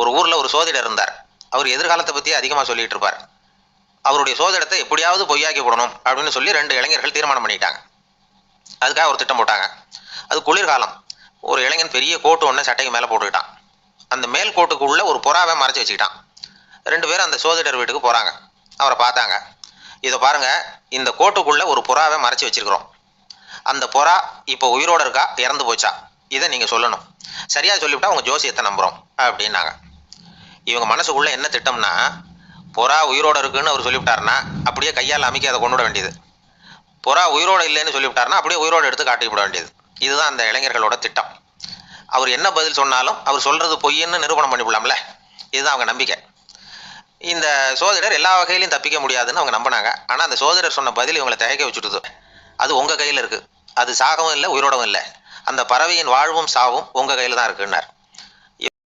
ஒரு ஊரில் ஒரு சோதிடர் இருந்தார். அவர் எதிர்காலத்தை பற்றி அதிகமாக சொல்லிகிட்டு இருப்பார். அவருடைய சோதிடத்தை எப்படியாவது பொய்யாக்கி போடணும் அப்படின்னு சொல்லி 2 இளைஞர்கள் தீர்மானம் பண்ணிட்டாங்க. அதுக்காக ஒரு திட்டம் போட்டாங்க. அது குளிர்காலம். ஒரு இளைஞன் பெரிய கோட்டு ஒன்று சட்டைக்கு மேலே போட்டுக்கிட்டான். அந்த மேல் கோட்டுக்குள்ளே ஒரு புறாவை மறைச்சி வச்சுக்கிட்டான். 2 பேரும் அந்த சோதிடர் வீட்டுக்கு போகிறாங்க. அவரை பார்த்தாங்க. இதை பாருங்கள், இந்த கோட்டுக்குள்ளே ஒரு புறாவை மறைச்சி வச்சுருக்கிறோம். அந்த புறா இப்போ உயிரோடு இருக்கா, இறந்து போச்சா, இதை நீங்கள் சொல்லணும். சரியாக சொல்லிவிட்டா உங்கள் ஜோசியத்தை நம்புகிறோம் அப்படின்னாங்க. இவங்க மனசுக்குள்ளே என்ன திட்டம்னா, புறா உயிரோடு இருக்குன்னு அவர் சொல்லிவிட்டாருன்னா அப்படியே கையால் அமைக்க அதை கொண்டு விட வேண்டியது. புறா உயிரோடு இல்லைன்னு சொல்லிவிட்டாருன்னா அப்படியே உயிரோடு எடுத்து காட்டி விட வேண்டியது. இதுதான் அந்த இளைஞர்களோட திட்டம். அவர் என்ன பதில் சொன்னாலும் அவர் சொல்கிறது பொய்ன்னு நிரூபணம் பண்ணிவிடலாம்ல. இதுதான் அவங்க நம்பிக்கை. இந்த சோதிடர் எல்லா வகையிலையும் தப்பிக்க முடியாதுன்னு அவங்க நம்பினாங்க. ஆனால் அந்த சோதிடர் சொன்ன பதில் இவங்களை தயக்க வச்சுட்டுது. அது உங்கள் கையில் இருக்குது. அது சாகவும் இல்லை, உயிரோடவும் இல்லை. அந்த பறவையின் வாழ்வும் சாவும் உங்கள் கையில் தான் இருக்குன்னார்.